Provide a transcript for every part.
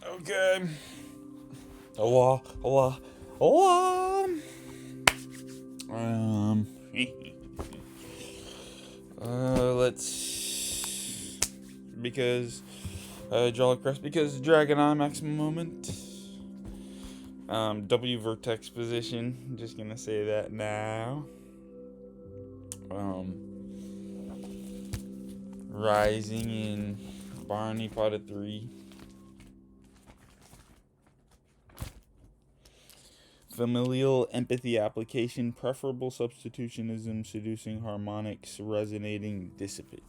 Okay. Oh, oh, oh. Um. Let's. Because. Jolly Crest. Because Dragon Eye maximum moment. W vertex position. Just gonna say that now. Um. Rising in Barney pot of 3. Familial empathy application, preferable substitutionism, seducing harmonics, resonating dissipate.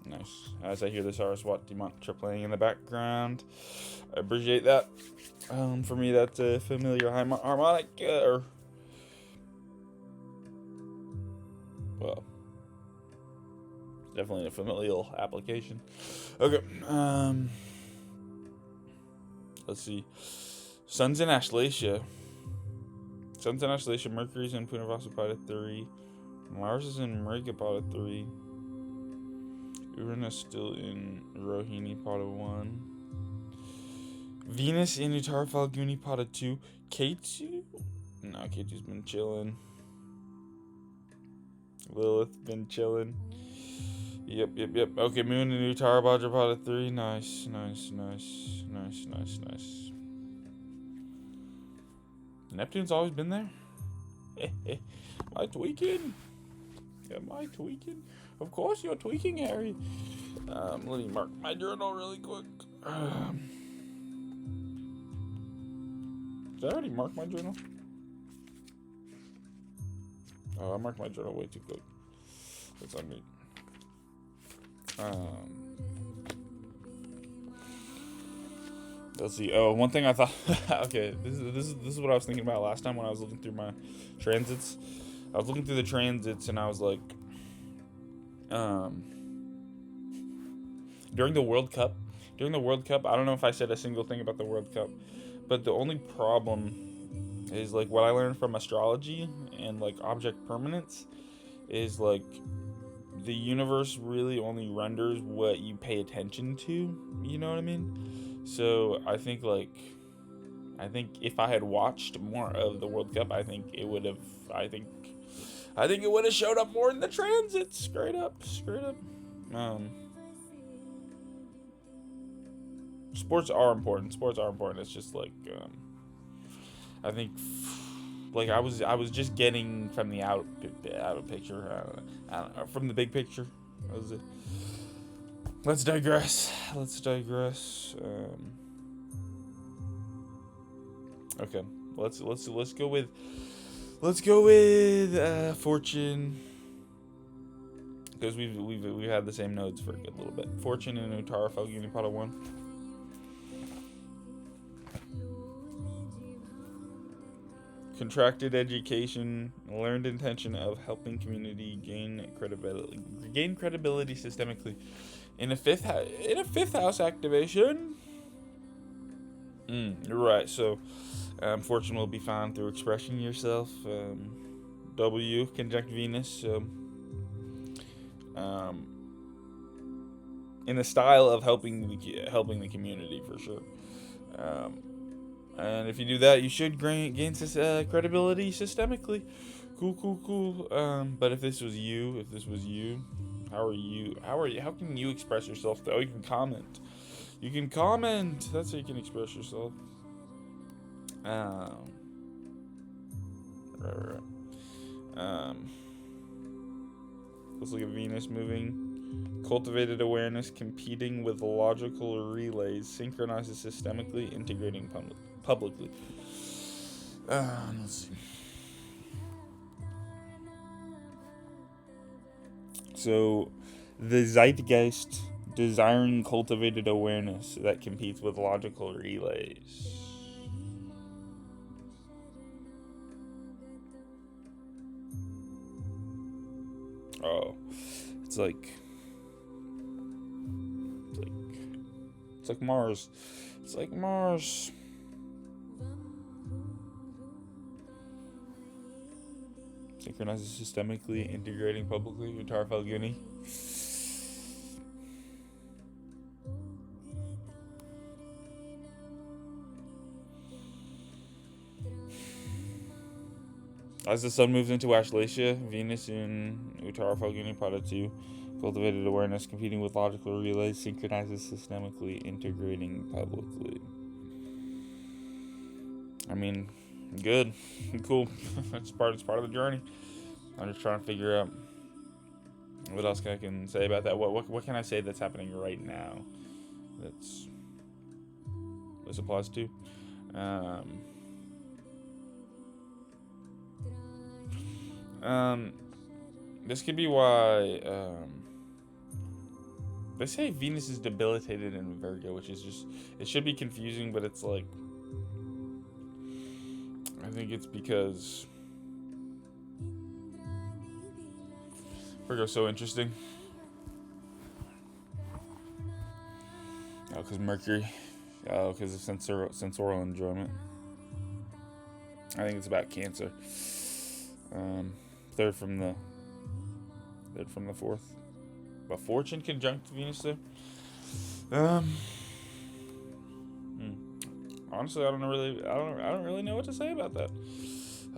Nice. As I hear the Saraswati mantra playing in the background, I appreciate that. For me, that's a familiar harmonic, well, definitely a familial application. Okay. Let's see. Sun's in Ashleisha. Sun's in Ashleisha. Mercury's in Punarvasu pot of 3. Mars is in Marika pot of 3. Uranus still in Rohini pot of 1. Venus in Uttara Falguni pot of 2. Ketu? No, Ketu's been chilling. Lilith been chilling. Yep. Okay, Moon in Uttara Bhadra pot of 3. Nice. Neptune's always been there? Am I tweaking? Of course you're tweaking, Harry. Let me mark my journal really quick. Did I already mark my journal? Oh, I marked my journal way too quick. That's on me. Let's see. Oh, one thing I thought. Okay, this is what I was thinking about last time when I was looking through my transits. I was looking through the transits and I was like, during the World Cup, I don't know if I said a single thing about the World Cup, but the only problem is like what I learned from astrology and like object permanence is like the universe really only renders what you pay attention to. You know what I mean? So I think if I had watched more of the World Cup, I think it would have showed up more in the transits. Straight up. Sports are important. It's just like I think like I was just getting from the out of picture. I don't know, from the big picture. That was it. Let's digress. Okay. Let's go with Fortune, because we've had the same nodes for a good little bit. Fortune and Uttara Falguni pot of 1. Contracted education, learned intention of helping community gain credibility systemically. In a fifth house activation. Right. So, fortune will be found through expressing yourself. W conjunct Venus. So, in the style of helping the community for sure. And if you do that, you should gain credibility systemically. Cool. But if this was you, how can you express yourself? Oh, you can comment. That's how you can express yourself. Right. Let's look at Venus moving. Cultivated awareness, competing with logical relays, synchronizes systemically, integrating publicly. Let's see. So, the zeitgeist, desiring cultivated awareness that competes with logical relays. Oh, it's like Mars. It's like Mars. Synchronizes systemically, integrating publicly. Uttara Falguni. As the sun moves into Ashleisha, Venus in Uttara Phalguni Pada 2, cultivated awareness, competing with logical relays, synchronizes systemically, integrating publicly. I mean, good, cool. It's part of the journey. I'm just trying to figure out what else I can say about that. What can I say that's happening right now? This applies to. This could be why. They say Venus is debilitated in Virgo, which is just, it should be confusing, but it's like, I think it's because Virgo's so interesting. Oh, because Mercury. Oh, because of sensorial enjoyment. I think it's about Cancer. Third from the fourth. But Fortune conjunct Venus there. Honestly, I don't really know what to say about that,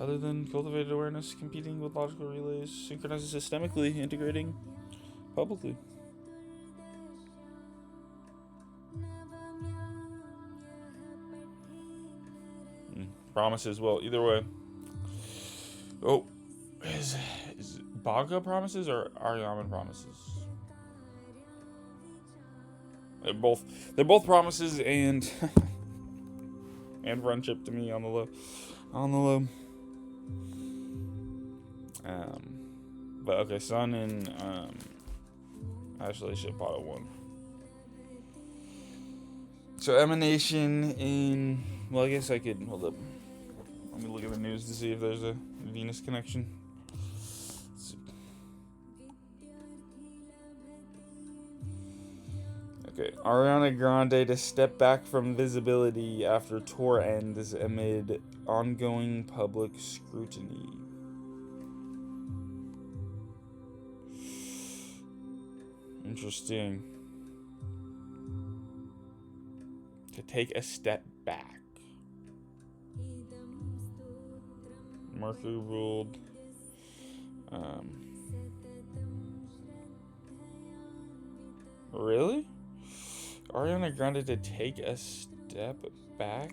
other than cultivated awareness, competing with logical relays, synchronizes systemically, integrating publicly. Promises. Well, either way. Oh, is Baga promises or Ariyaman promises? They're both promises and and friendship to me on the low. But okay, Sun and actually shit Pada 1. So emanation in, well, I guess I could hold up. Let me look at the news to see if there's a Venus connection. Okay, Ariana Grande to step back from visibility after tour ends amid ongoing public scrutiny. Interesting. To take a step back. Mercury ruled. Really? Ariana Grande to take a step back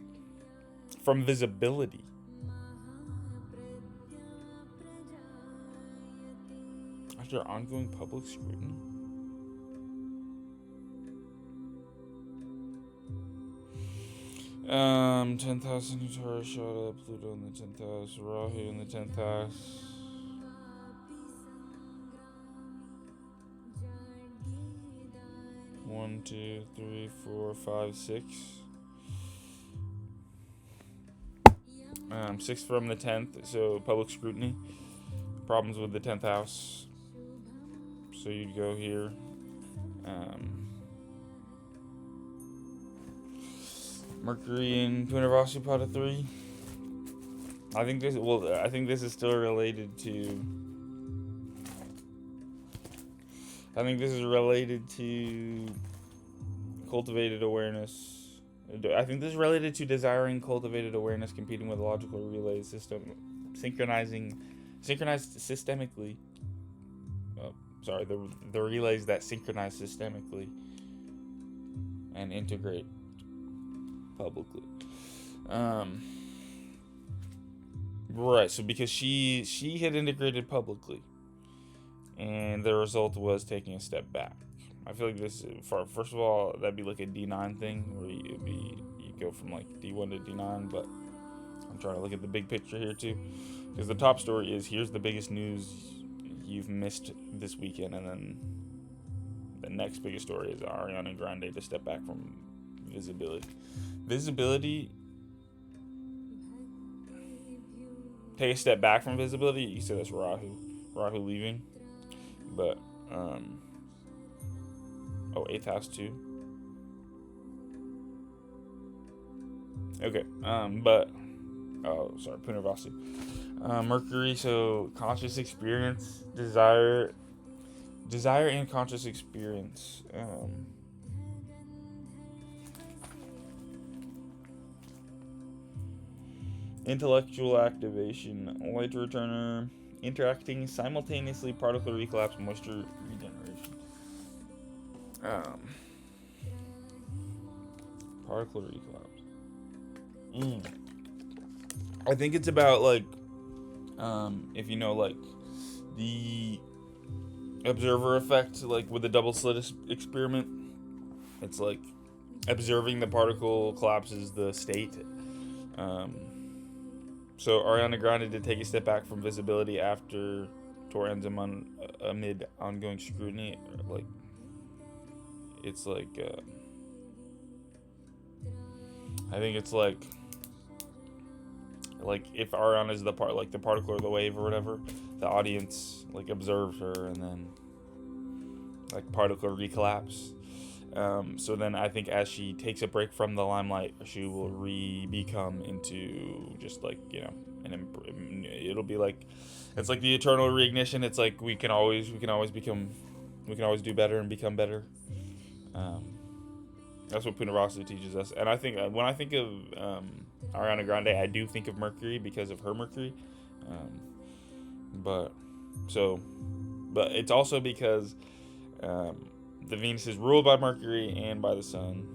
from visibility. After ongoing public scrutiny. 10th house in Taurus showed up, Pluto in the 10th house, Rahu in the 10th house. One, two, three, 4, 5, 6. 6 from the 10th, so public scrutiny. Problems with the 10th house. So you'd go here. Mercury in Punarvasu Pada 3. I think this is still related to. I think this is related to cultivated awareness. I think this is related to desiring cultivated awareness, competing with a logical relay system, synchronized systemically. Oh, sorry, the relays that synchronize systemically and integrate publicly. Right, so because she had integrated publicly, and the result was taking a step back. I feel like this, first of all, that'd be like a D9 thing, where you go from like D1 to D9, but I'm trying to look at the big picture here too, because the top story is, here's the biggest news you've missed this weekend, and then the next biggest story is Ariana Grande to step back from visibility. Take a step back from visibility. You said that's Rahu leaving, but 8th house too. Okay, Punarvasu. Mercury, so conscious experience, desire and conscious experience. Intellectual activation, light returner, interacting simultaneously, particle recollapse, moisture regeneration. Particle recollapse. I think it's about like, if you know, like the observer effect, like with the double slit experiment. It's like observing the particle collapses the state. So Ariana Grande did take a step back from visibility after tour ends amid ongoing scrutiny. Like, it's like, I think it's like if Ariana's the like the particle or the wave or whatever, the audience like observes her and then like particle recollapse. So then I think as she takes a break from the limelight, she will become into just like, you know, it'll be like, it's like the eternal reignition. It's like we can always do better and become better. That's what Punarasi teaches us. And I think when I think of Ariana Grande, I do think of Mercury because of her Mercury. But it's also because the Venus is ruled by Mercury and by the Sun,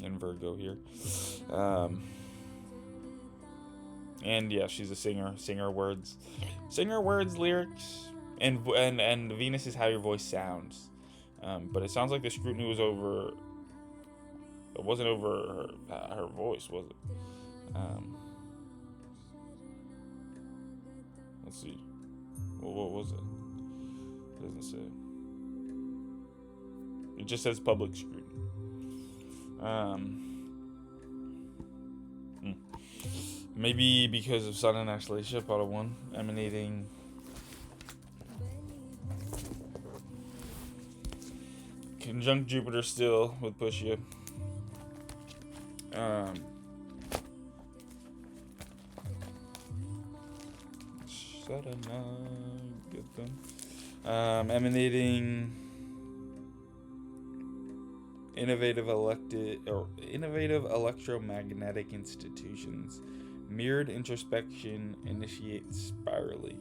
in Virgo here, and yeah, she's a singer words, lyrics, and Venus is how your voice sounds, but it sounds like the scrutiny was over. It wasn't over her voice, was it? Let's see. Well, what was it? It doesn't say. It just says public scrutiny. Maybe because of Sun and Axellation, out of 1, emanating conjunct Jupiter still with Pushya. Get them. Emanating innovative electromagnetic institutions. Mirrored introspection initiates spirally.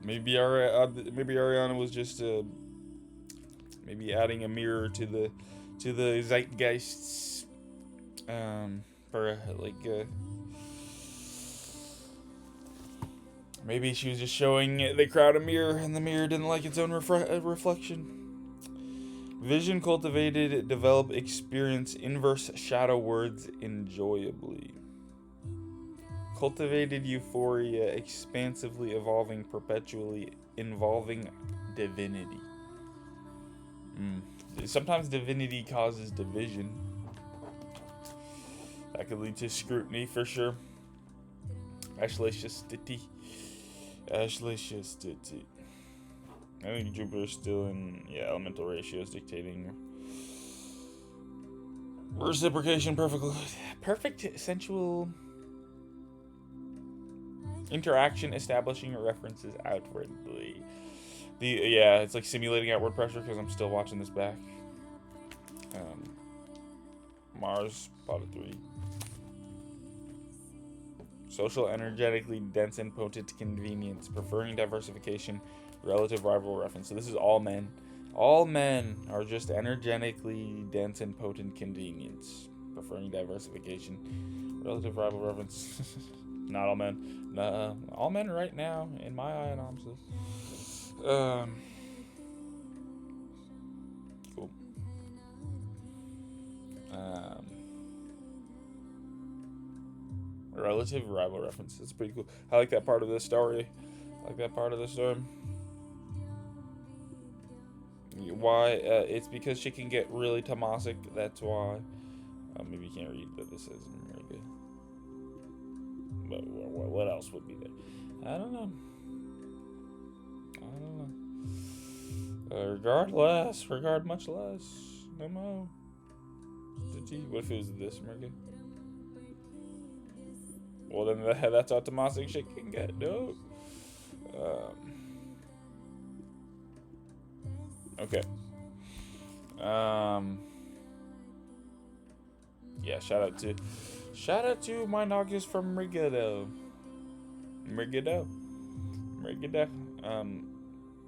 Maybe Ariana was just maybe adding a mirror to the zeitgeists, for like maybe she was just showing the crowd a mirror, and the mirror didn't like its own reflection. Vision cultivated, develop, experience inverse shadow words enjoyably. Cultivated euphoria, expansively evolving, perpetually involving divinity. Sometimes divinity causes division. That could lead to scrutiny for sure. Ashleishastiti. I think Jupiter's still in elemental ratios dictating reciprocation, perfect sensual interaction, establishing references outwardly. It's like simulating outward pressure because I'm still watching this back. Mars, pot of 3. Social, energetically dense and potent convenience, preferring diversification, relative rival reference. So this is all men. All men are just energetically dense and potent convenience, preferring diversification, relative rival reference. Not all men. All men right now, in my eye and opposite. Cool. Relative rival reference. That's pretty cool. I like that part of the story. Why? It's because she can get really Tomasic. That's why. Maybe you can't read what this says in America. But what else would be there? I don't know. Regard much less. No more. What if it was this, America? Well, then that's how Tomasic shit can get, dude. Okay. Yeah, shout out to my Nagas from Mrigado.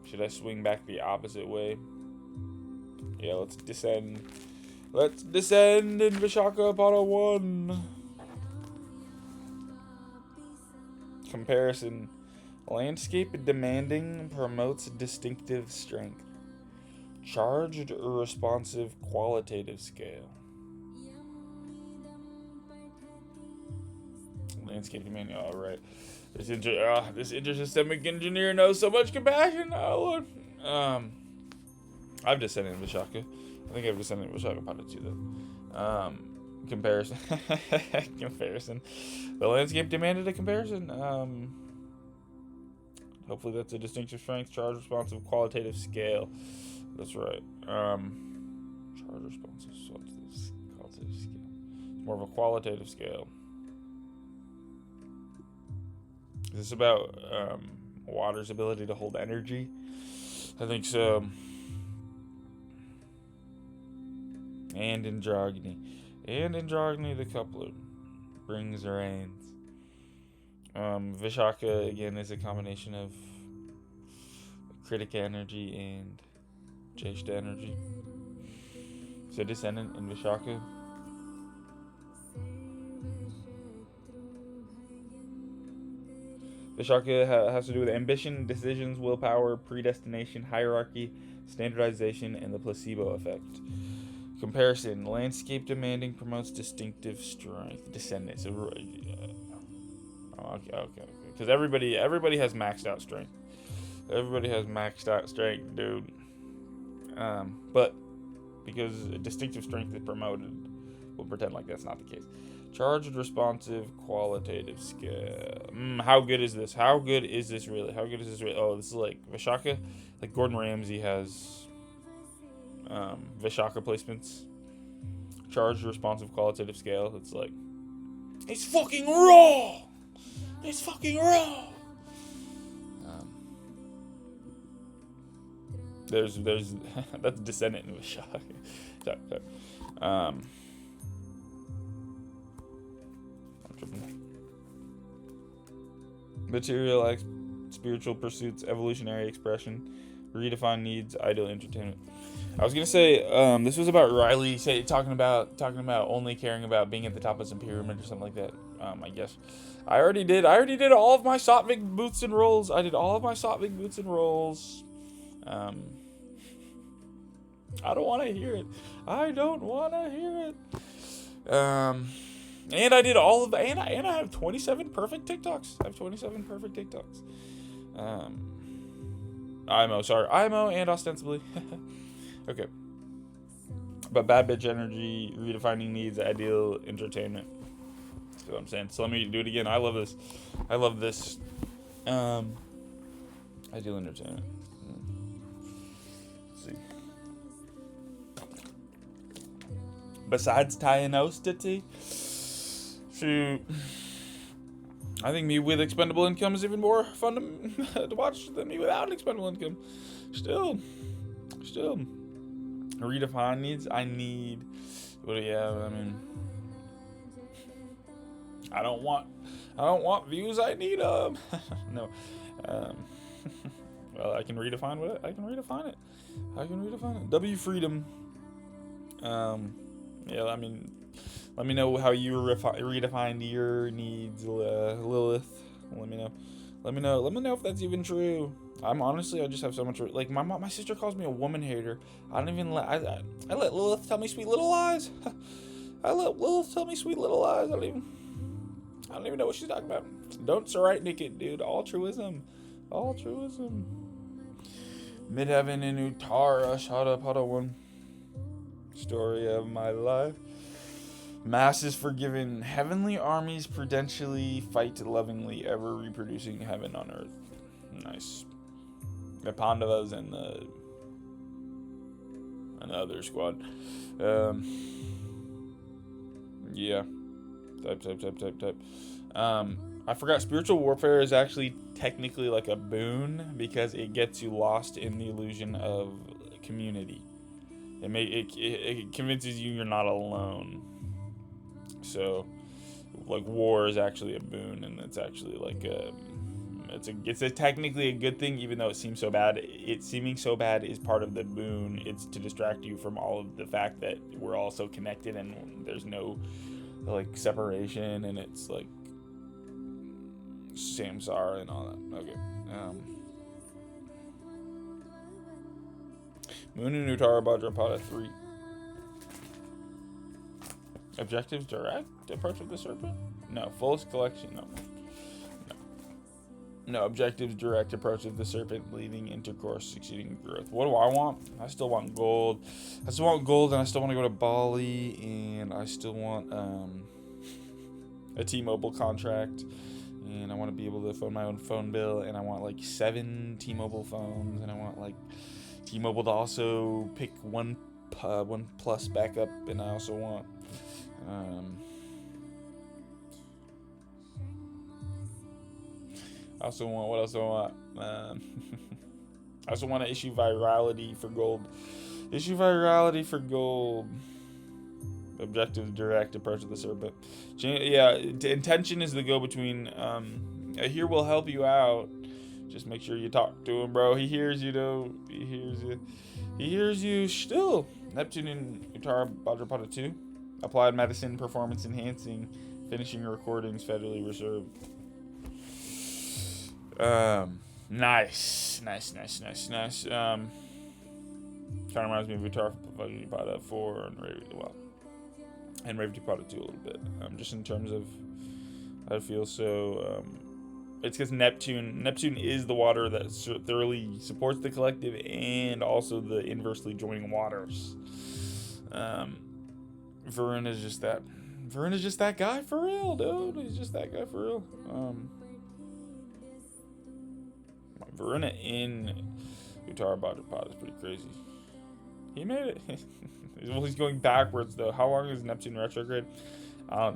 Should I swing back the opposite way? Yeah, let's descend. Let's descend in Vishakhapatnam 1. Comparison. Landscape demanding promotes distinctive strength. Charged or responsive qualitative scale. Landscape demanding. All right. This intersystemic engineer knows so much compassion. Oh Lord. I've descended in Vishaka. I think I've descended in Vishakhapatnam too, though. Comparison. Comparison. The landscape demanded a comparison. Hopefully that's a distinctive strength, charge responsive, qualitative scale. That's right. Charge responsive, qualitative scale. It's more of a qualitative scale. Is this about water's ability to hold energy? I think so. And Androgyny the coupler brings rains. Vishaka again is a combination of Kritika energy and Jeshta energy. So descendant in Vishaka. Vishaka has to do with ambition, decisions, willpower, predestination, hierarchy, standardization, and the placebo effect. Comparison. Landscape demanding promotes distinctive strength. Descendants. Okay. Because everybody has maxed out strength. Everybody has maxed out strength, dude. But because distinctive strength is promoted, we'll pretend like that's not the case. Charged, responsive, qualitative scale. How good is this? How good is this really? Oh, this is like Vishaka. Like Gordon Ramsay has Vishaka placements. Charged, responsive, qualitative scale. It's like, it's fucking raw! It's fucking raw! There's that's descendant in Vishaka. Sorry. Material spiritual pursuits, evolutionary expression, redefined needs, ideal entertainment. I was gonna say this was about Riley talking about only caring about being at the top of some pyramid or something like that. I guess I already did all of my Sattvic boots and rolls. I don't want to hear it. And I did all of the, and I have 27 perfect TikToks. IMO and ostensibly. Okay. But bad bitch energy, redefining needs, ideal entertainment. That's what I'm saying. So let me do it again. I love this. Ideal entertainment. Let's see. Besides Tyanosity, shoot, I think me with expendable income is even more fun to watch than me without expendable income. Still, redefine needs. I need. What do you have? I mean, I don't want views. I need no. Well, I can redefine it. I can redefine it. W freedom. Yeah, I mean, let me know how you redefined your needs, Lilith. Let me know if that's even true. I just have so much, like, my sister calls me a woman hater. I don't even I let Lilith tell me sweet little lies. I don't even know what she's talking about. Don't Sarite it, dude. Altruism. Midheaven in Uttara Shada one. Story of my life. Mass is forgiven. Heavenly armies prudentially fight lovingly, ever reproducing heaven on earth. Nice. The Pandavas and the other squad. Yeah. Type. I forgot spiritual warfare is actually technically like a boon because it gets you lost in the illusion of community. It convinces you you're not alone. So, like, war is actually a boon, and it's actually like it's technically a good thing, even though it seems so bad. It seeming so bad is part of the boon. It's to distract you from all of the fact that we're all so connected and there's no like separation, and it's like samsara and all that. Okay. Moon and Uttara Bhadrapada 3. Objectives direct? Approach with the serpent? No. Fullest collection? No. No. Objectives direct. Approach with the serpent, leading intercourse, succeeding growth. What do I want? I still want gold. And I still want to go to Bali, and I still want a T-Mobile contract, and I want to be able to phone my own phone bill, and I want like 7 T-Mobile phones, and I want like T-Mobile to also pick one plus backup, and I also want what else do I want? I also want to issue virality for gold. Objective direct, approach to the serpent. Yeah, intention is the go-between. Here will help you out. Just make sure you talk to him, bro. He hears you, though. He hears you still. Neptune in Uttara Bhadrapada 2. Applied medicine, performance enhancing, finishing recordings, federally reserved. Nice. Kind of reminds me of Uttara Bhadrapada 4 and Revatipada 2 a little bit. Just in terms of how it feels. So it's because Neptune is the water that thoroughly supports the collective and also the inversely joining waters. Varun is just that guy for real, dude. He's just that guy for real. Varuna in Uttara Bhadrapada is pretty crazy. He made it. Well, he's going backwards though. How long is Neptune retrograde? Do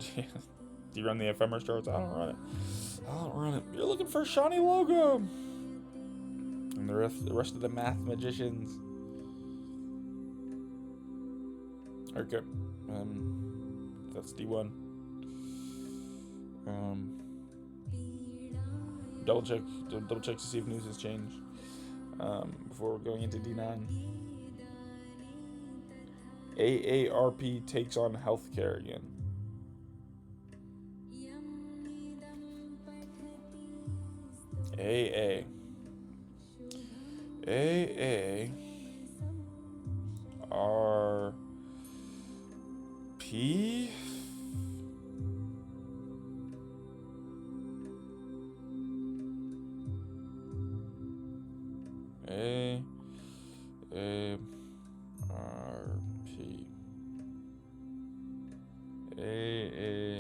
you run the ephemeris charts? I don't run it. You're looking for Shani logo. And the rest of the math magicians. Okay. That's D1. Double check to see if news has changed before we're going into D9. AARP takes on healthcare again. AARP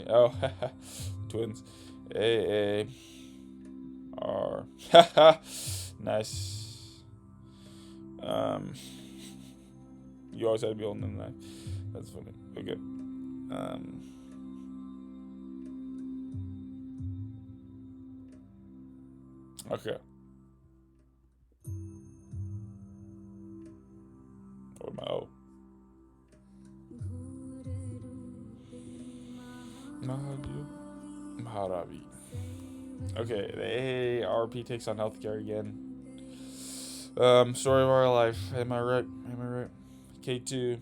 Oh, twins. Nice. You always had to be holding the knife. That's funny. Okay. Okay. What am I? Oh. Maharavi. Okay, the AARP takes on healthcare again. Story of our life. Am I right? K2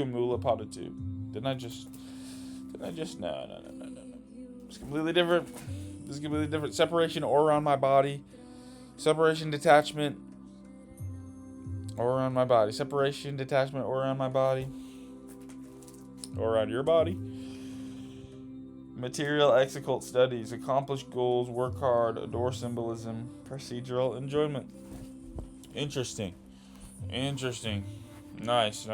Mula Pada 2. Didn't I just no. It's completely different. This is completely different. Separation aura on my body. Separation detachment aura on my body. Separation detachment aura on my body. Or on your body. Material exoccult studies. Accomplish goals. Work hard. Adore symbolism. Procedural enjoyment. Interesting. Nice.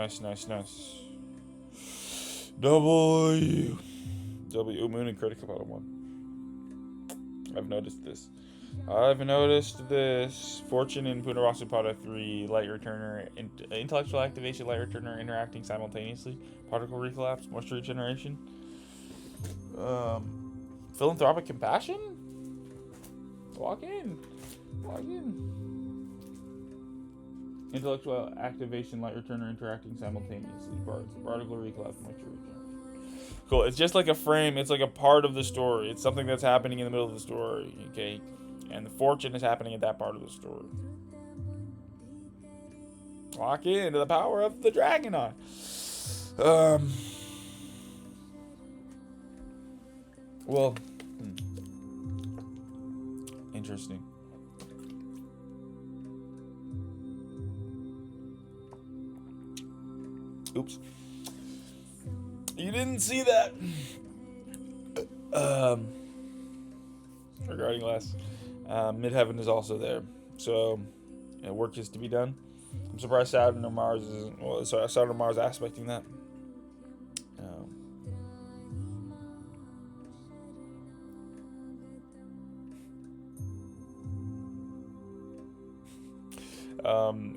W. Moon and Critical Battle 1. I've noticed this. Fortune in Punarvasu Pada 3. Light returner. Intellectual activation. Light returner interacting simultaneously. Particle recollapse. Moisture regeneration. Philanthropic compassion. Walk in. Intellectual activation, light return, or interacting simultaneously. Particle reclass, cool. It's just like a frame. It's like a part of the story. It's something that's happening in the middle of the story. Okay, and the fortune is happening at that part of the story. Lock into the power of the Dragonite. Well, interesting. Oops. You didn't see that. Regarding last, Midheaven is also there. So, work is to be done. I'm surprised Saturn or Mars isn't. Well, sorry, Saturn or Mars aspecting that.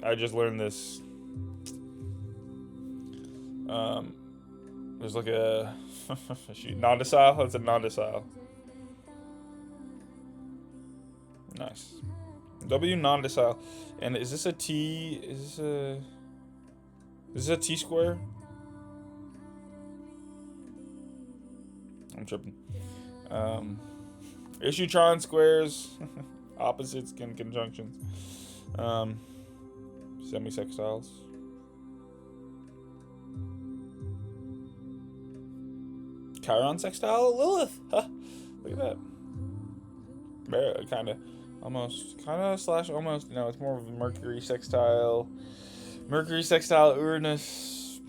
I just learned this. There's like a non-decile. It's a non-decile. Nice. W non-decile. And is this a T? Is this a T square? I'm tripping. Issue-tron squares, opposites and conjunctions. Semi-sextiles. Chiron sextile Lilith. Huh. Look at that. Kind of. Almost. Kind of / almost. No, it's more of a Mercury sextile. Mercury sextile Uranus.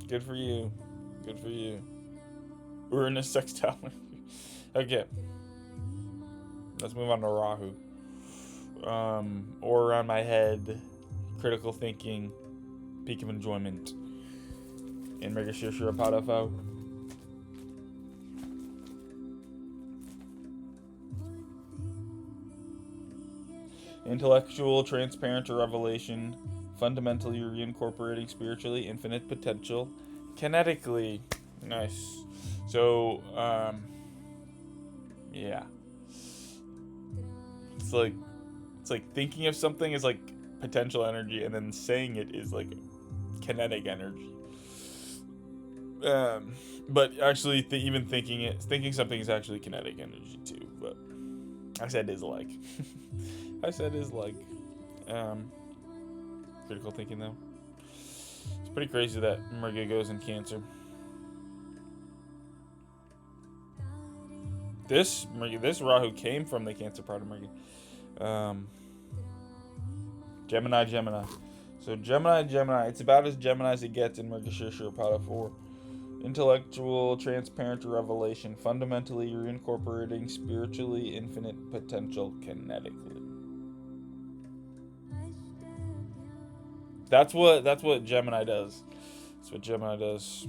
Good for you. Good for you. Uranus sextile. Okay. Let's move on to Rahu. Or around my head. Critical thinking. Peak of enjoyment. In Mrigashira Padafo. Intellectual, transparent to revelation, fundamentally reincorporating spiritually infinite potential, kinetically. Nice. So, yeah. It's like thinking of something is like potential energy, and then saying it is like kinetic energy. But actually, even thinking something is actually kinetic energy too. But I said is like. I said is like critical thinking though. It's pretty crazy that Mrga goes in Cancer. This Rahu came from the Cancer part of Mrga. Gemini. So Gemini. It's about as Gemini as it gets in Mrgashira Pada 4. Intellectual, transparent to revelation, fundamentally reincorporating spiritually infinite potential kinetically. That's what Gemini does. That's what Gemini does.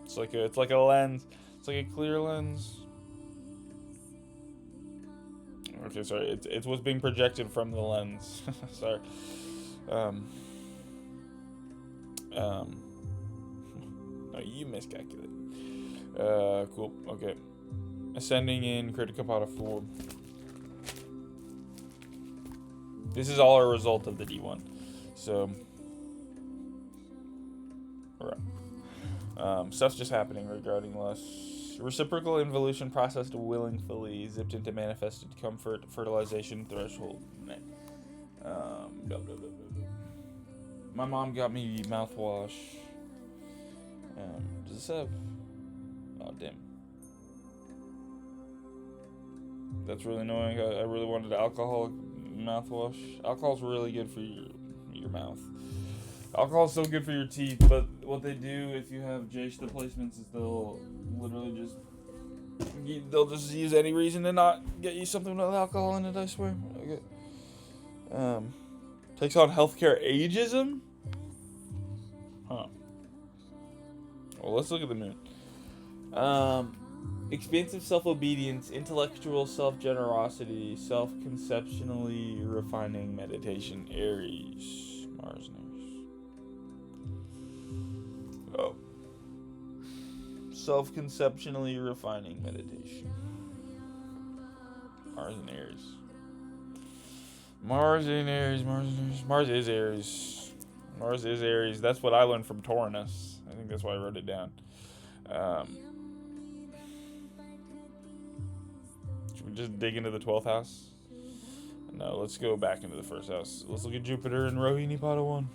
It's like a lens. It's like a clear lens. Okay, sorry. It's what's being projected from the lens. Sorry. No, you miscalculated. Cool. Okay. Ascending in Critica Pada 4. This is all a result of the D1. So, alright. Stuff's just happening regarding lust. Reciprocal involution processed willingly, zipped into manifested comfort, fertilization threshold. My mom got me mouthwash. Does this have... Oh, damn. That's really annoying. I really wanted alcoholic mouthwash. Alcohol's really good for your mouth. Alcohol's so good for your teeth, but what they do if you have J-Sta placements is they'll literally they'll just use any reason to not get you something with alcohol in it, I swear. Okay. Takes on healthcare ageism? Huh. Well, let's look at the moon. Expansive self-obedience, intellectual self-generosity, self-conceptionally refining meditation, Aries. Mars and Aries. Oh. Self-conceptionally refining meditation. Mars and Aries. Mars in Aries. Mars is Aries. Mars is Aries. That's what I learned from Taurus. I think that's why I wrote it down. Um, should we just dig into the 12th house? No, let's go back into the first house. Let's look at Jupiter and Rohini Pada 1.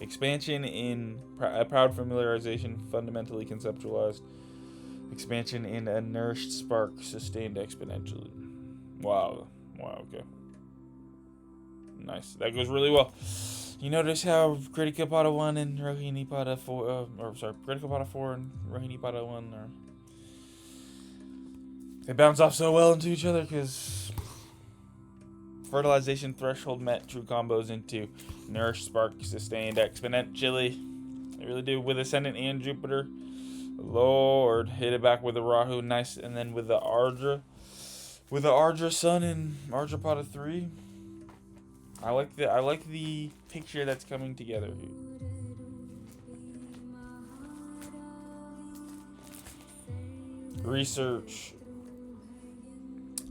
Expansion in proud familiarization, fundamentally conceptualized. Expansion in a nourished spark, sustained exponentially. Wow, okay. Nice. That goes really well. You notice how Kritika Pada 1 and Rohini Pada 4, Kritika Pada 4 and Rohini Pada 1 are... They bounce off so well into each other because... Fertilization threshold met, true combos into nourished spark, sustained exponentially. They really do, with Ascendant and Jupiter. Lord, hit it back with the Rahu, nice, and then with the Ardra. With the Ardra Sun in Ardra Pada 3. I like the picture that's coming together here. Research.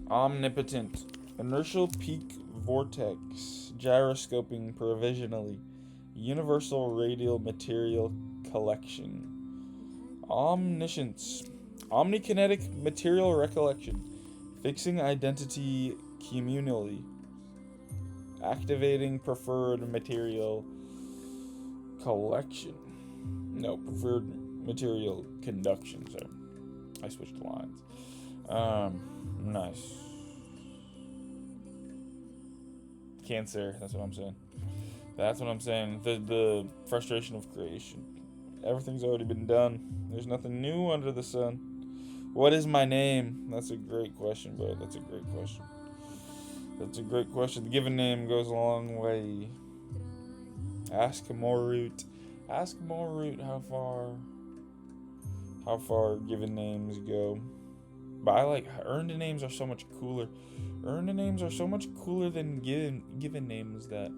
Omnipotent. Inertial peak vortex. Gyroscoping provisionally. Universal radial material collection. Omniscience. Omnikinetic material recollection. Fixing identity communally. Activating preferred material collection. No, preferred material conduction. Sorry. I switched lines. Nice. Cancer, that's what I'm saying. That's what I'm saying. The frustration of creation. Everything's already been done. There's nothing new under the sun. What is my name? That's a great question, bro. That's a great question. That's a great question. The given name goes a long way. Ask Morroot. Ask Morroot how far given names go. But I like earned names are so much cooler. Earned names are so much cooler than given names that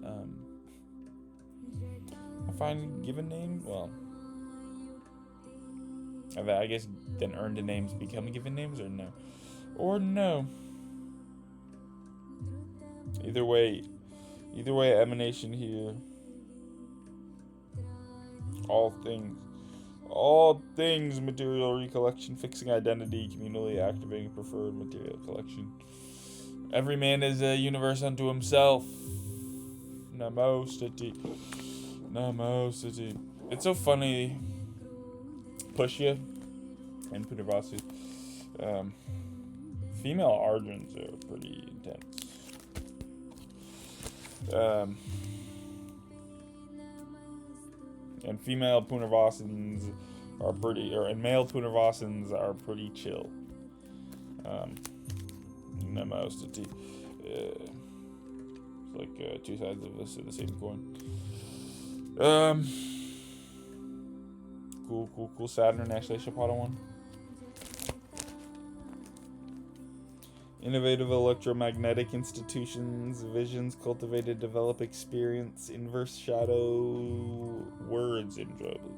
I find given names, well, I guess then earned names become given names or no. Or no. Either way emanation here. All things material recollection, fixing identity, communally activating preferred material collection. Every man is a universe unto himself. Namo Sati. It's so funny. Pushya and Punarvasu. Female Ardrins are pretty intense. And female Punarvasins are pretty, and male Punarvasins are pretty chill. Namo Sati. It's like two sides of the same coin. Cool. Saturn actually Pada 1. Innovative electromagnetic institutions, visions cultivated, develop experience, inverse shadow, words enjoyable.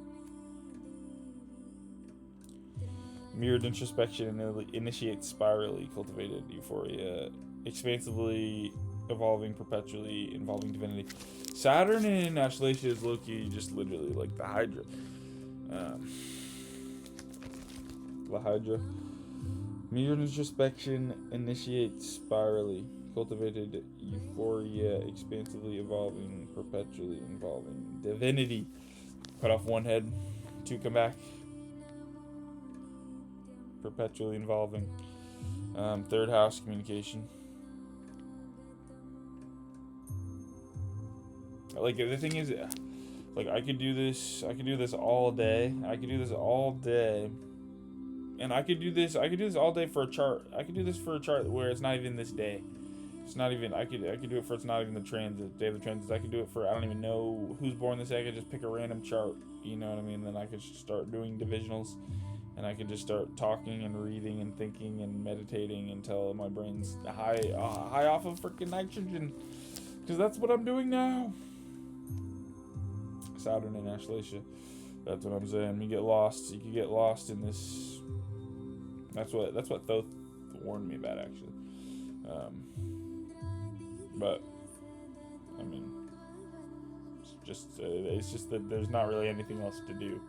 Mirrored introspection initiates spirally, cultivated euphoria, expansively evolving, perpetually involving divinity. Saturn in Ashleisha is low-key just literally like the Hydra. La Hydra. Mirrored introspection initiates spirally, cultivated euphoria, expansively evolving, perpetually involving divinity. Cut off one head, two come back. Perpetually involving. Third house, communication. Like, the thing is, like, I could do this all day. And I could do this all day for a chart. I could do this for a chart where it's not even this day. It's not even, I could do it for, it's not even the transit, day of the transits. I could do it for, I don't even know who's born this day. I could just pick a random chart, you know what I mean? Then I could start doing divisionals. And I could just start talking and reading and thinking and meditating until my brain's high off of freaking nitrogen. Because that's what I'm doing now. Saturn and Ashleisha. That's what I'm saying. You could get lost in this. That's what Thoth warned me about, actually. But I mean, it's just that there's not really anything else to do.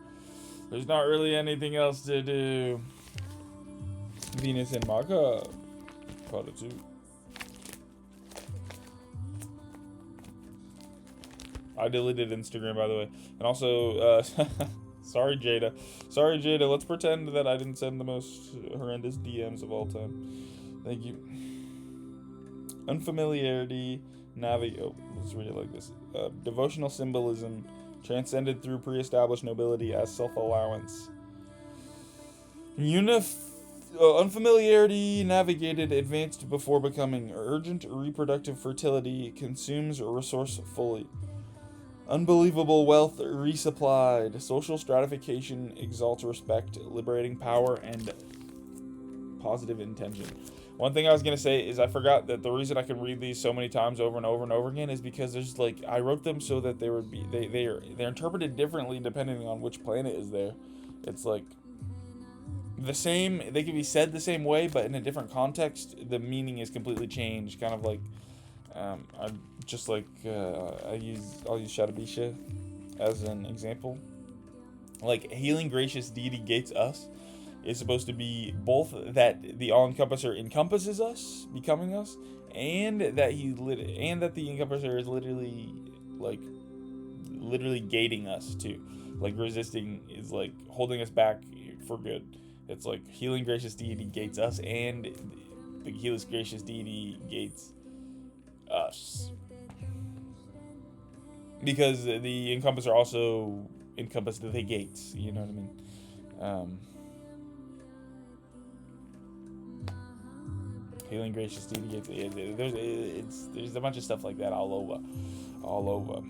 There's not really anything else to do. Venus and Maka, part of 2. I deleted Instagram, by the way. And also, sorry, Jada. Sorry, Jada. Let's pretend that I didn't send the most horrendous DMs of all time. Thank you. Unfamiliarity, let's read it like this. Devotional symbolism, transcended through pre-established nobility as self-allowance. Unfamiliarity, navigated, advanced before becoming. Urgent reproductive fertility, consumes resource fully. Unbelievable wealth resupplied. Social stratification exalts respect, liberating power, and positive intention. One thing I was going to say is I forgot that the reason I can read these so many times over and over and over again is because there's like, I wrote them so that they would be, they're interpreted differently depending on which planet is there. It's like the same, they can be said the same way, but in a different context, the meaning is completely changed. Kind of like, I'll use Shadabisha as an example. Like, healing gracious deity gates us is supposed to be both that the all-encompasser encompasses us, becoming us, and that the encompasser is literally gating us too. Like, resisting is like holding us back for good. It's like healing gracious deity gates us, and the healing gracious deity gates us. Because the encompasser also encompasses the gates, you know what I mean? Healing gracious deity gates. There's a bunch of stuff like that all over.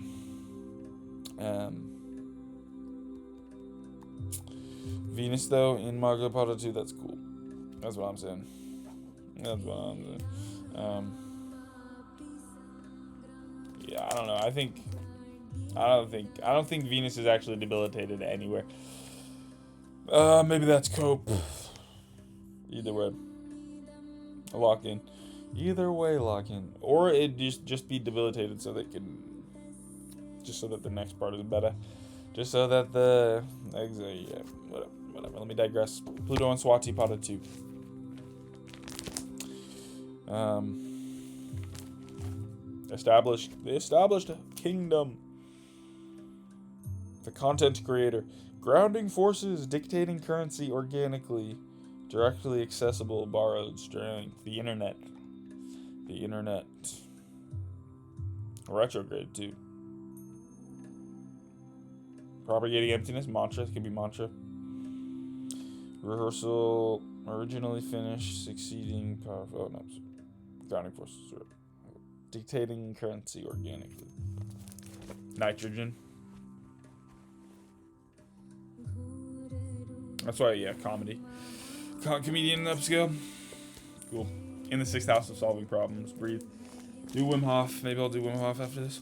Venus though in Margot Potter 2, that's cool. That's what I'm saying. Yeah, I don't know. I don't think Venus is actually debilitated anywhere. Maybe that's cope. Either way, lock in. Either way, lock in. Or it just be debilitated so that the next part is better. Just so that whatever. Let me digress. Pluto and Swati Pada 2. The established kingdom. The content creator. Grounding forces, dictating currency organically. Directly accessible, borrowed strength. The internet. Retrograde too. Propagating emptiness, mantra. It could be mantra. Rehearsal, originally finished, succeeding, powerful. Oh, no. Grounding forces. Right. Dictating currency organically. Nitrogen. That's why, yeah, comedy. Comedian upscale. Cool. In the 6th house of solving problems. Breathe. Do Wim Hof. Maybe I'll do Wim Hof after this.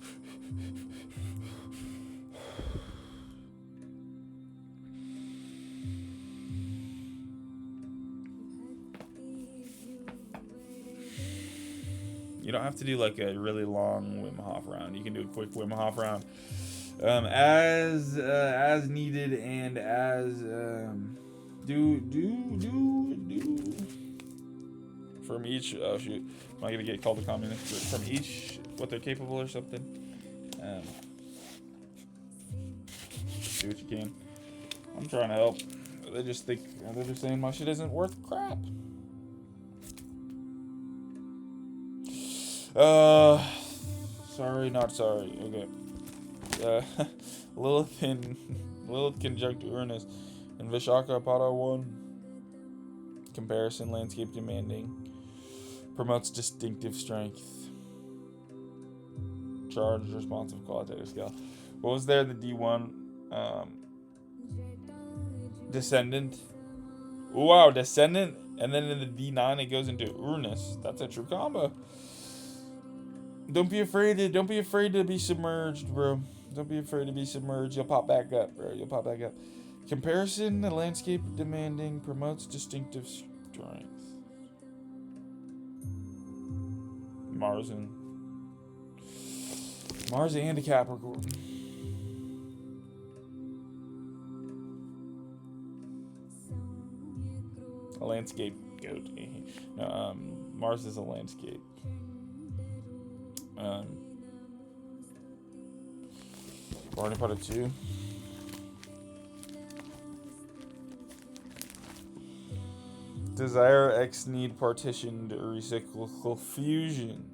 You don't have to do like a really long Wim Hof round. You can do a quick Wim Hof round, as needed and as do from each. Oh shoot, am I gonna get called a communist? From each, what they're capable or something. Do what you can. I'm trying to help. They're just saying my shit isn't worth crap. Sorry, not sorry. Okay. Lilith conjunct Uranus and Vishaka Pada 1. Comparison, landscape demanding. Promotes distinctive strength. Charged, responsive, qualitative scale. What was there? The D1. Descendant. Ooh, wow, Descendant. And then in the D9 it goes into Uranus. That's a true combo. Don't be afraid to be submerged, bro. Don't be afraid to be submerged. You'll pop back up, bro. Comparison, the landscape demanding, promotes distinctive strength. Marzen. Mars and a Capricorn. A landscape goat. No, Mars is a landscape. Barney Potter 2. Desire X need partitioned recyclable fusion.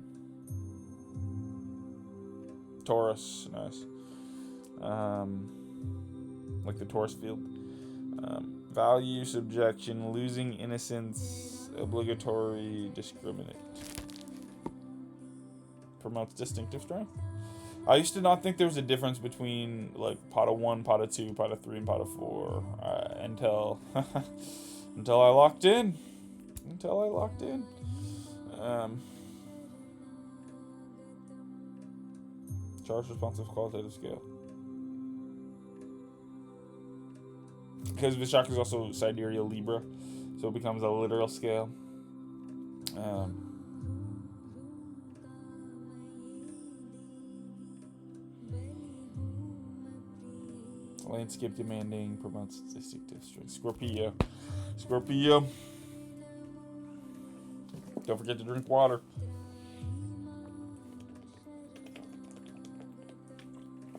Taurus, nice. Like the Taurus field. Value subjection, losing innocence, obligatory discriminate. Promotes distinctive strength. I used to not think there was a difference between like pot of 1, pot of 2, pot of 3, and pot of 4 until until I locked in. Charge responsive qualitative scale. Because Vishak is also sidereal Libra, so it becomes a literal scale. Landscape demanding, promotes distinctive strength. Scorpio. Don't forget to drink water.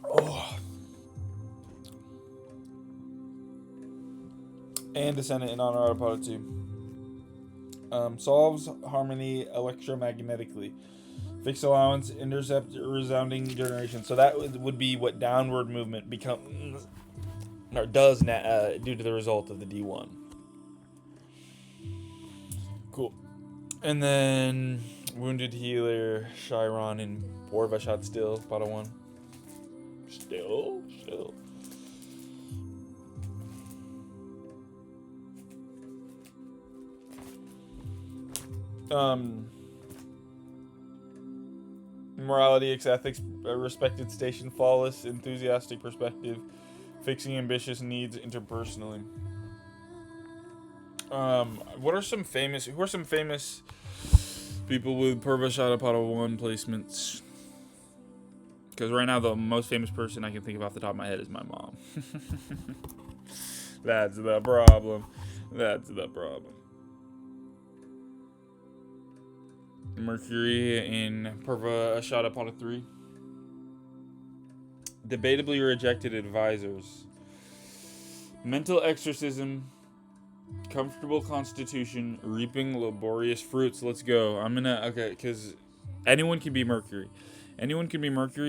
Oh. And descendant in honor of Potter 2. Solves harmony electromagnetically. Fixed allowance, intercept, resounding generation. So that would be what downward movement becomes, or does due to the result of the D1. Cool. And then Wounded Healer, Chiron, and Borvashot still, Potter 1. Still. Morality, ethics, respected station, flawless, enthusiastic perspective, fixing ambitious needs interpersonally. Who are some famous people with Purvashada Potter 1 placements? Because right now the most famous person I can think of off the top of my head is my mom. That's the problem. Mercury in Purvashada Potter 3. Debatably rejected advisors. Mental exorcism. Comfortable constitution. Reaping laborious fruits. Let's go. Because anyone can be Mercury.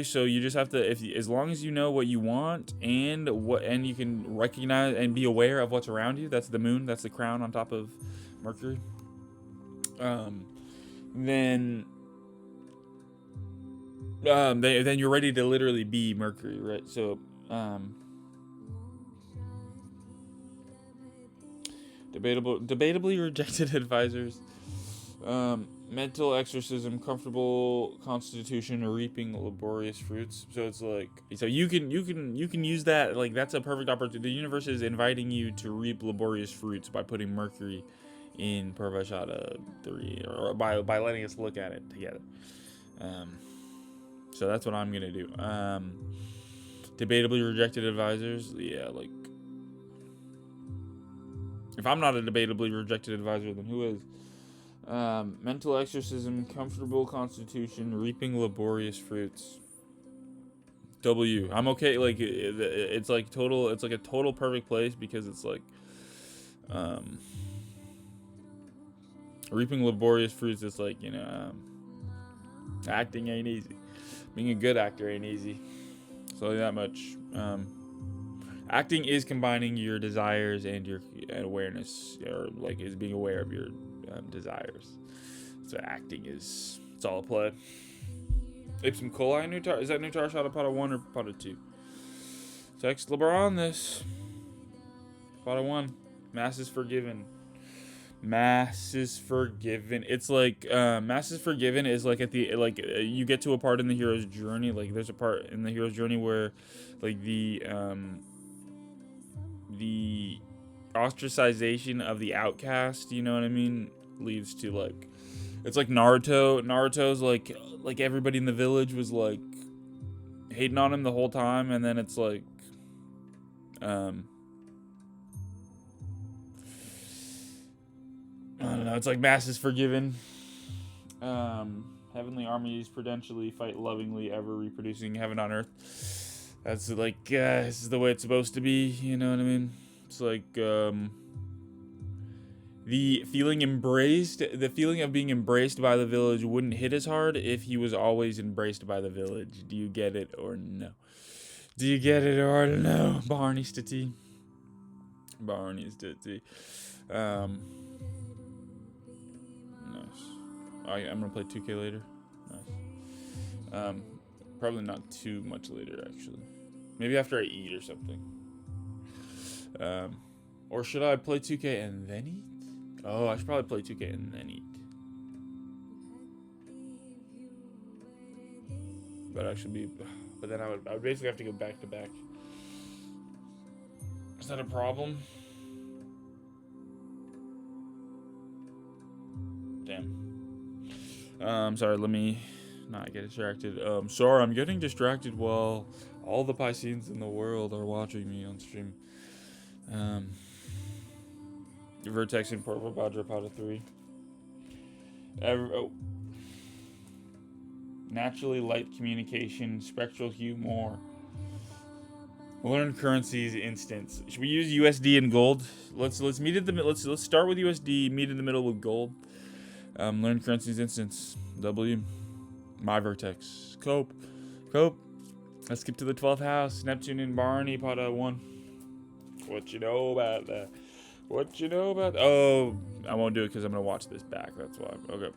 So you just have to, as long as you know what you want and you can recognize and be aware of what's around you. That's the moon. That's the crown on top of Mercury. Then you're ready to literally be Mercury, right? So, debatably rejected advisors, mental exorcism, comfortable constitution, reaping laborious fruits. So it's like, so you can use that, like that's a perfect opportunity. The universe is inviting you to reap laborious fruits by putting Mercury in Purvashada 3, or by letting us look at it together. So that's what I'm gonna do. Debatably rejected advisors, yeah, like if I'm not a debatably rejected advisor, then who is? Mental exorcism, comfortable constitution, reaping laborious fruits. W. I'm okay. Like it's like total. It's like a total perfect place because it's like, reaping laborious fruits. It's like, acting ain't easy. Being a good actor ain't easy. So that much. Acting is combining your desires and your awareness, or like is being aware of your desires. So acting is, it's all a play. Ipsum Coli, is that Nutar shot of Potter 1 or Potter 2? Text LeBron this. Potter 1. Mass is forgiven. It's like Mass is forgiven is like at the you get to a part in the hero's journey. Like there's a part in the hero's journey where like the ostracization of the outcast, you know what I mean, leads to it's like Naruto's like everybody in the village was like hating on him the whole time, and then it's like, I don't know. It's like mass is forgiven. Heavenly armies prudentially fight lovingly, ever reproducing heaven on earth. That's like, this is the way it's supposed to be. You know what I mean? It's like, the feeling of being embraced by the village wouldn't hit as hard if he was always embraced by the village. Do you get it or no? Do you get it or no? Barney Stitty. Barney Stitty. Nice. I'm gonna play 2K later. Nice. Probably not too much later, actually. Maybe after I eat or something. Or should I play 2K and then eat? Oh, I should probably play 2K and then eat. But then I would basically have to go back to back. Is that a problem? Damn. Sorry, let me not get distracted. Sorry, I'm getting distracted while all the Pisceans in the world are watching me on stream. Vertex and Purple Bhadrapada 3. Naturally light communication, spectral hue more. Learn currencies instance. Should we use USD and gold? Let's meet at the let's start with USD, meet in the middle with gold. Learn currencies instance. W. My Vertex. Cope. Let's skip to the 12th house. Neptune and Barney Pada 1. What you know about that? What you know about? Oh, I won't do it because I'm gonna watch this back. That's why. Okay.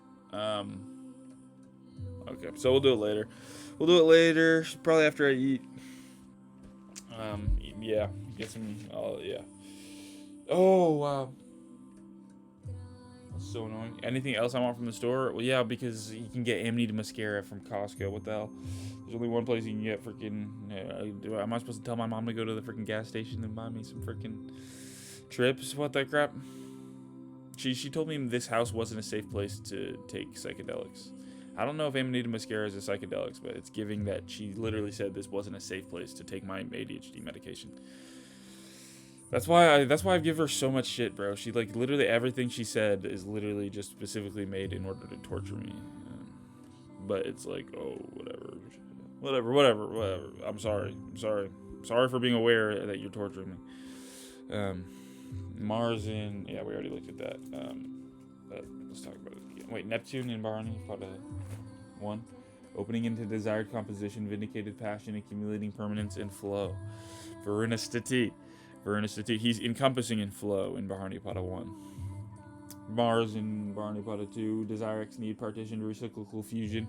Okay. So we'll do it later. Probably after I eat. Yeah. Get some. Oh yeah. Oh wow. That's so annoying. Anything else I want from the store? Well, yeah, because you can get Amnesia mascara from Costco. What the hell? There's only one place you can get freaking. Am I supposed to tell my mom to go to the freaking gas station and buy me some freaking trips? What the crap? She told me this house wasn't a safe place to take psychedelics. I don't know if Amanita mascara is a psychedelics, but it's giving that she literally said this wasn't a safe place to take my ADHD medication. That's why I give her so much shit, bro. She like literally everything she said is literally just specifically made in order to torture me. But it's like, oh, whatever. I'm sorry for being aware that you're torturing me. Mars in, yeah, we already looked at that. But let's talk about it again. Wait, Neptune and Barney, part 1. Opening into desired composition, vindicated passion, accumulating permanence, and flow. Varuna Stati. He's encompassing in flow in Bharani Pada 1. Mars in Bharani Pada 2. Desire X need partitioned, recyclical fusion.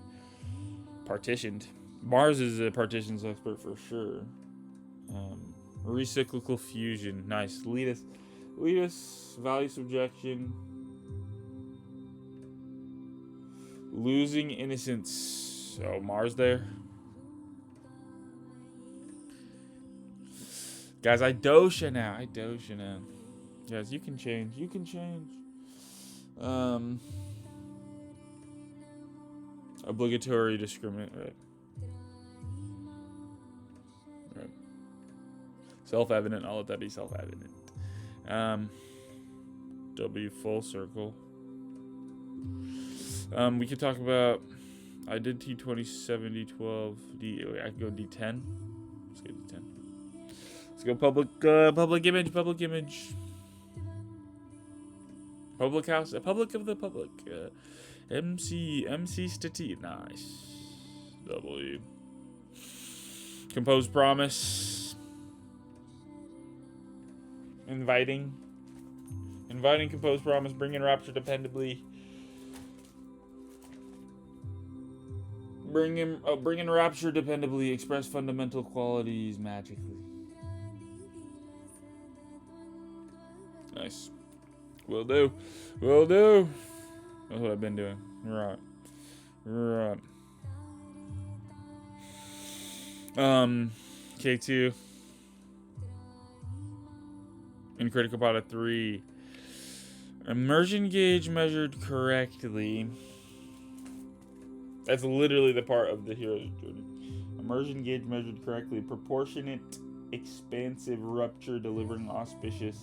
Partitioned. Mars is a partitions expert for sure. Recyclical fusion. Nice. Lead us. Value subjection. Losing innocence. Oh, Mars there. Guys, I dosha now. Guys, you can change. Obligatory discriminate. Right. Self-evident. I'll let that be self-evident. W full circle. We could talk about. I did T20 70 12 D. Wait, I could go D10. Let's go D10. Let's go public image. Public house. Public of the public. MC Stati. Nice. W. Compose promise. Inviting compose promise. Bring in rapture dependably. Bring in rapture dependably. Express fundamental qualities magically. Nice. Will do. That's what I've been doing. Right. K2. In Critical Pada 3. Immersion gauge measured correctly. That's literally the part of the hero's journey. Immersion gauge measured correctly. Proportionate, expansive rupture delivering auspicious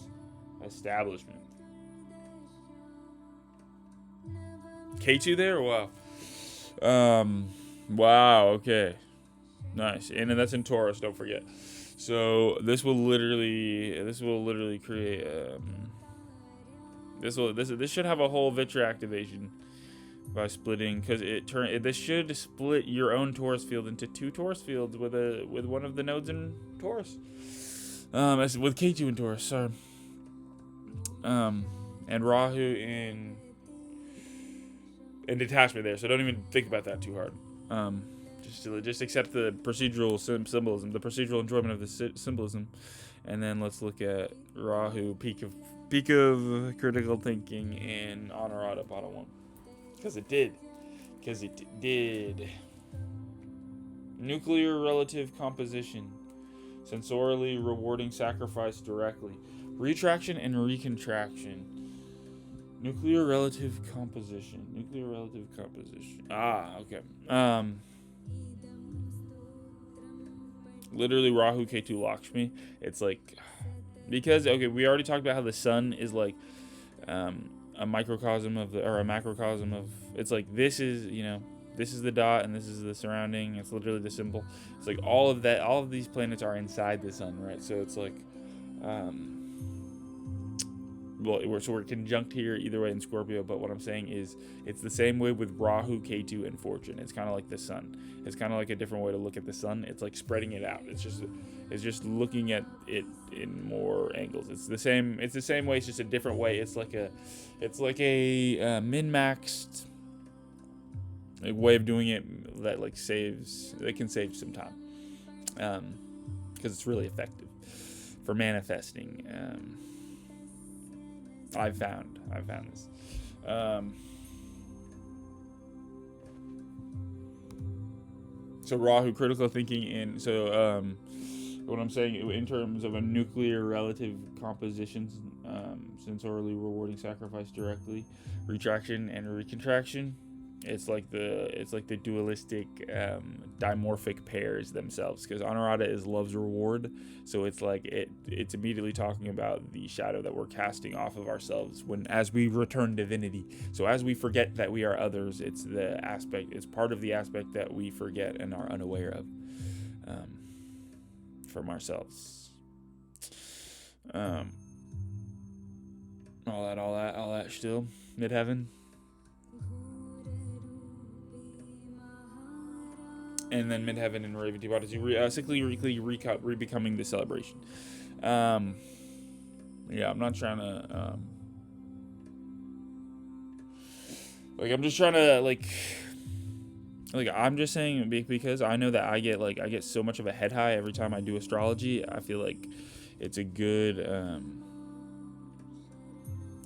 establishment. K2 there? Wow. Wow, okay. Nice. And then that's in Taurus, don't forget. So this will literally create this should have a whole Vitra activation by splitting, because this should split your own Taurus field into 2 Taurus fields with one of the nodes in Taurus. With K2 in Taurus, sorry. And Rahu in detachment there, so don't even think about that too hard. Just accept the procedural symbolism, the procedural enjoyment of the symbolism, and then let's look at Rahu, peak of critical thinking in Honorata Pada 1. Because it did. Nuclear relative composition. Sensorially rewarding sacrifice directly. Retraction and recontraction. Nuclear relative composition. Ah, okay. Literally Rahu K2 Lakshmi. It's like, because, okay, we already talked about how the sun is like a microcosm of a macrocosm of, it's like, this is the dot and this is the surrounding. It's literally the symbol. It's like all of these planets are inside the sun, right? So it's like, we're conjunct here either way in Scorpio, but what I'm saying is it's the same way with Rahu, K2, and Fortune. It's kind of like the sun. It's kind of like a different way to look at the sun. It's like spreading it out. It's just looking at it in more angles. It's the same way. It's just a different way. It's like a min-maxed way of doing it that can save some time, because it's really effective for manifesting. I've found this. So Rahu, critical thinking what I'm saying in terms of a nuclear relative composition, sensorially rewarding sacrifice directly, retraction and recontraction. It's like the dualistic dimorphic pairs themselves, because Honorata is love's reward, so it's like it's immediately talking about the shadow that we're casting off of ourselves as we return divinity. So as we forget that we are others, it's part of the aspect that we forget and are unaware of from ourselves. All that still midheaven. And then midheaven and Revati Pada, cyclically re-becoming the celebration. I'm not trying to I'm just trying to I'm just saying, because I know that I get so much of a head high every time I do astrology. I feel like it's a good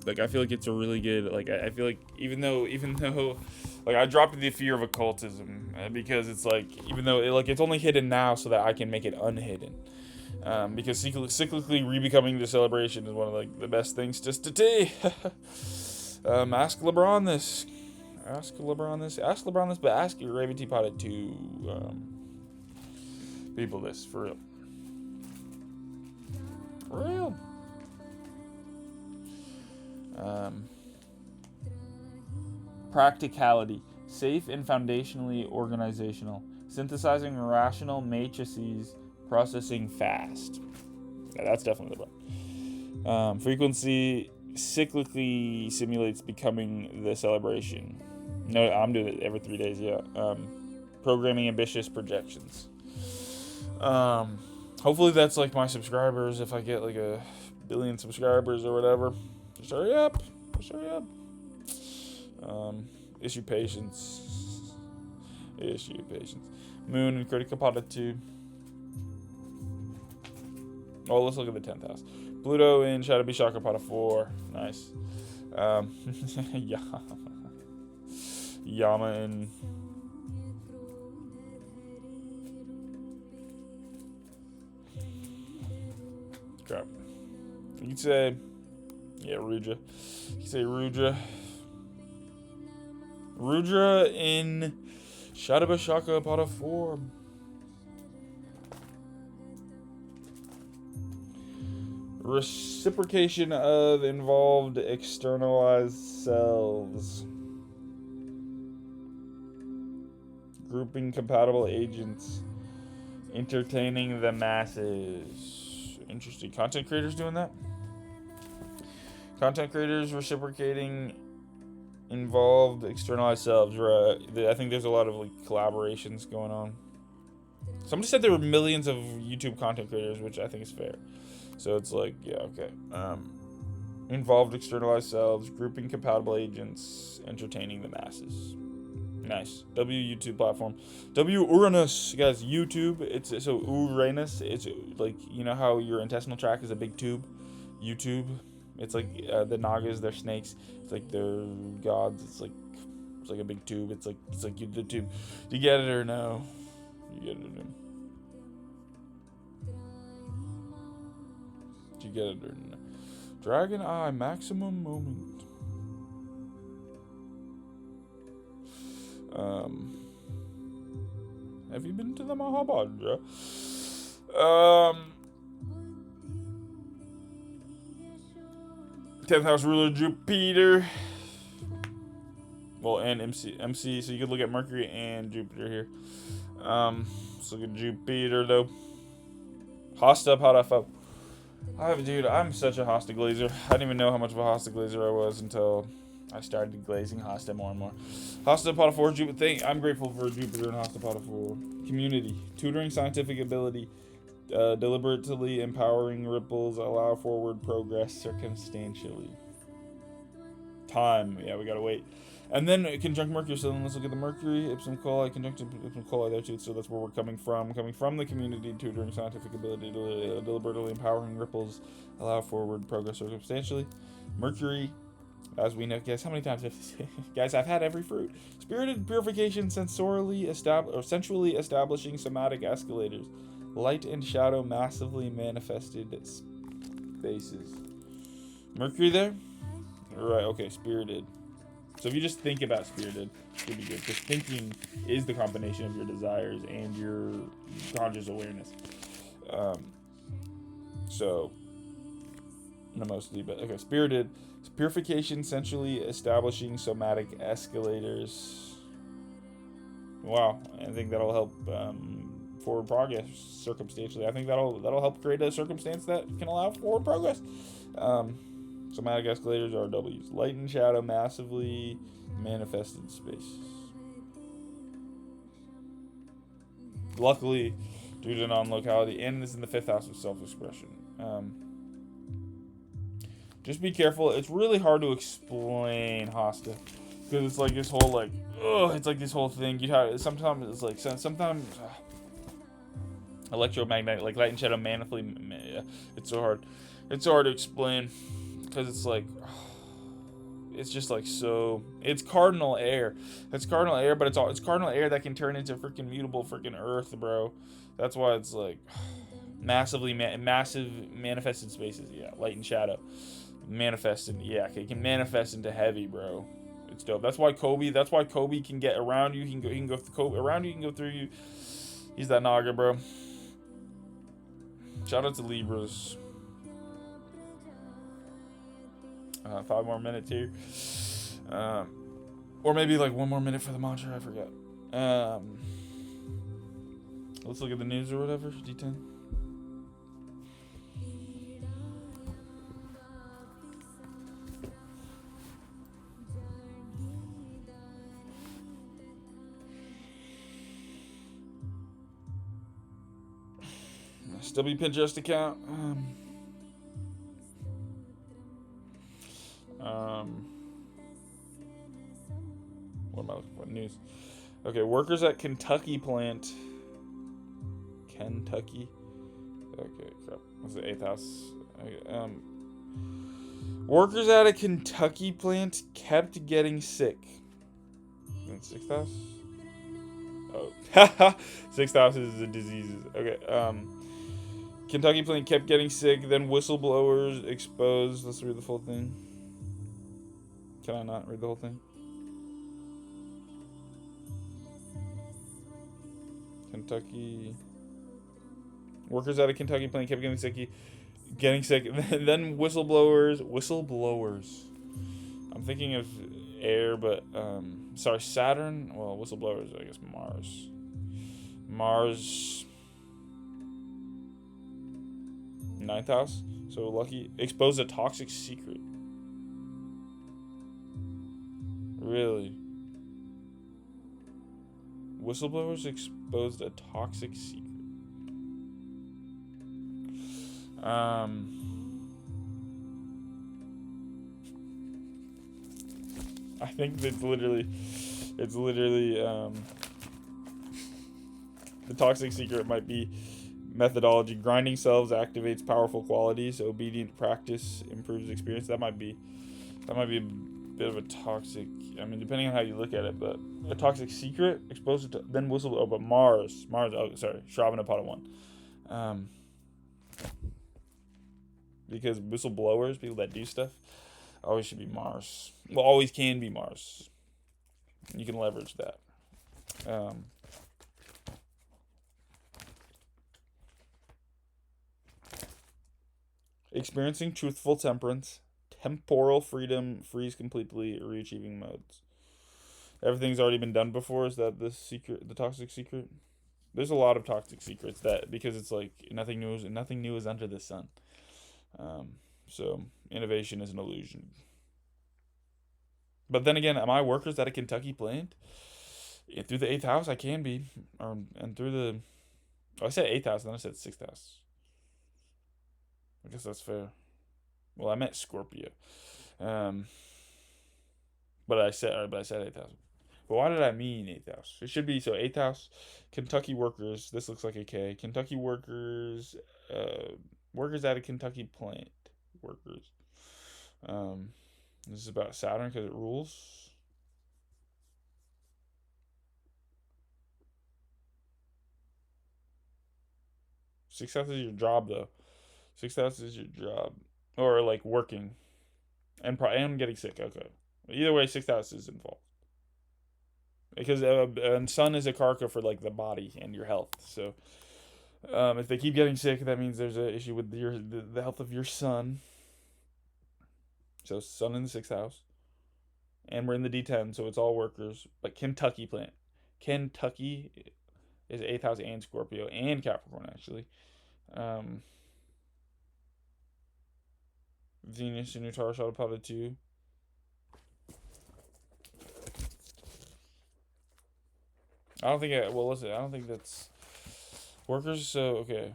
I feel like it's a really good, I feel like even though I dropped the fear of occultism, because it's like, even though it's only hidden now so that I can make it unhidden, because cyclically re-becoming the celebration is one of the best things just to do. Ask LeBron this, but ask your Revati Pada 2 people this, for real. Practicality, safe and foundationally organizational, synthesizing rational matrices, processing fast. Yeah, that's definitely the one. Frequency, cyclically simulates becoming the celebration. No, I'm doing it every 3 days. Yeah. Programming ambitious projections. Hopefully that's my subscribers. If I get 1 billion subscribers or whatever, just hurry up. Issue patience. Moon and Critica Pada 2. Oh, let's look at the 10th house. Pluto in Shadow Bishaka Pada 4. Nice. Yama in crap. You could say, Rudra. You could say Rudra. Rudra in Shadabashaka Pada 4. Reciprocation of involved externalized selves. Grouping compatible agents. Entertaining the masses. Interesting. Content creators doing that? Content creators reciprocating involved externalized selves. Right. I think there's a lot of like collaborations going on. Somebody said there were millions of YouTube content creators, which I think is fair. So it's like, yeah, okay. Involved externalized selves, grouping compatible agents, entertaining the masses. Nice. YouTube platform. Uranus, guys. YouTube. It's so Uranus. It's like, you know how your intestinal tract is a big tube. YouTube. It's like the Nagas. They're snakes. It's like they're gods. It's like a big tube. It's like the tube. Do you get it or no? You get it or no? Do you get it or no? Dragon Eye maximum moment. Have you been to the Mahabharata? 10th house ruler Jupiter. Well, and MC, so you could look at Mercury and Jupiter here. Let's look at Jupiter though. Hosta Padafo. Dude, I'm such a Hosta glazer. I didn't even know how much of a Hosta glazer I was until I started glazing Hosta more and more. Hosta Pot 4, Jupiter. I'm grateful for Jupiter and Hosta Pot 4. Community. Tutoring scientific ability. Deliberately empowering ripples. Allow forward progress circumstantially. Time. Yeah, we gotta wait. And then conjunct Mercury. So then let's look at the Mercury. Ipsum Coli. Conjunct Ipsum Coli there too. So that's where we're coming from. Coming from the community. Tutoring scientific ability. Deliberately empowering ripples. Allow forward progress circumstantially. Mercury. As we know, guys, how many times guys, I've had every fruit. Spirited purification, sensually establishing somatic escalators. Light and shadow massively manifested spaces. Mercury there? Right, okay, spirited. So if you just think about spirited, it should be good. Because thinking is the combination of your desires and your conscious awareness. So, no, mostly, but okay, spirited. Purification, sensually establishing somatic escalators. Wow, I think that'll help forward progress circumstantially. I think that'll help create a circumstance that can allow forward progress. Somatic escalators are W's. Light and shadow massively manifested spaces. Luckily, due to non-locality, and this is in the 5th house of self-expression. Just be careful. It's really hard to explain Hosta because it's like this whole like, it's like this whole thing. Sometimes it's like sometimes electromagnetic, like light and shadow manifoldly. Yeah, it's so hard. It's so hard to explain because it's like, it's just like so. It's cardinal air. It's cardinal air, but it's cardinal air that can turn into freaking mutable freaking earth, bro. That's why it's like massive manifested spaces. Yeah, light and shadow. Manifested, yeah, it can manifest into heavy, bro. It's dope. That's why Kobe can get around you. He can go through Kobe around you. He can go through you. He's that Naga, bro. Shout out to Libras. 5 more minutes here, or maybe like 1 more minute for the mantra. I forgot. Let's look at the news or whatever. D10. Still be Pinterest account. What am I looking for? News. Okay, workers at Kentucky plant. Kentucky. Okay, crap. What's the 8th house? Okay, workers at a Kentucky plant kept getting sick. 6th house? Oh. 6th house is the diseases. Okay, Kentucky plant kept getting sick, then whistleblowers exposed. Let's read the full thing. Can I not read the whole thing? Kentucky. Workers at a Kentucky plant kept getting sick. getting sick, then whistleblowers. I'm thinking of air, but sorry, Saturn. Well, whistleblowers, I guess Mars. Mars, ninth house. So lucky. Expose a toxic secret. Really? Whistleblowers exposed a toxic secret. I think it's literally the toxic secret might be methodology. Grinding cells activates powerful qualities. Obedient practice improves experience. That might be a bit of a toxic. I mean, depending on how you look at it, but a toxic secret exposed to then whistle. Oh, but Mars. Oh, sorry, Shravanapada 1. Because whistleblowers, people that do stuff, always should be Mars. Well, always can be Mars. You can leverage that. Experiencing truthful temperance. Temporal freedom, freeze completely, reachieving modes. Everything's already been done before. Is that the secret, the toxic secret? There's a lot of toxic secrets that because it's like nothing new is under the sun. So innovation is an illusion. But then again, am I workers at a Kentucky plant? Through the eighth house, I can be, and through the. Oh, I said eighth house, then I said sixth house. I guess that's fair. Well, I meant Scorpio. But I said eighth house. But why did I mean eighth house? It should be so eighth house, Kentucky workers. This looks like a K. Kentucky workers, workers at a Kentucky plant. Workers. This is about Saturn because it rules. Sixth house is your job though. Sixth house is your job or like working, and I'm getting sick. Okay. Either way, sixth house is involved because and sun is a karka for like the body and your health. So if they keep getting sick, that means there's an issue with the health of your son. So sun in the sixth house, and we're in the D10, so it's all workers. But Kentucky plant, Kentucky is eighth house and Scorpio and Capricorn actually. Venus in Uttara Shadapada 2. I don't think listen, I don't think that's workers, so okay.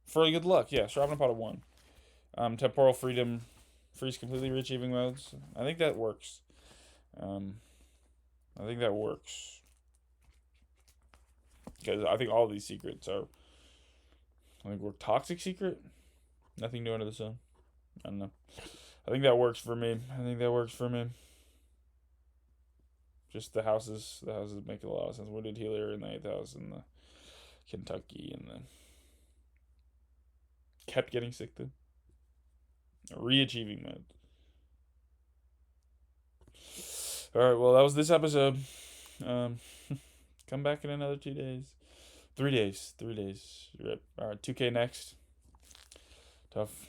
For good luck, yeah, Shravanapada 1. Temporal freedom, freeze completely reachieving modes. I think that works. I think that works. Because I think all of these secrets are. I think we're toxic secret. Nothing new under the sun. I don't know. I think that works for me. Just the houses make a lot of sense. Wounded healer in the 8th house and the Kentucky and then kept getting sick though. Reachieving mode. Alright, well that was this episode. Come back in another 2 days. 3 days. 3 days. Alright, 2K next. Tough.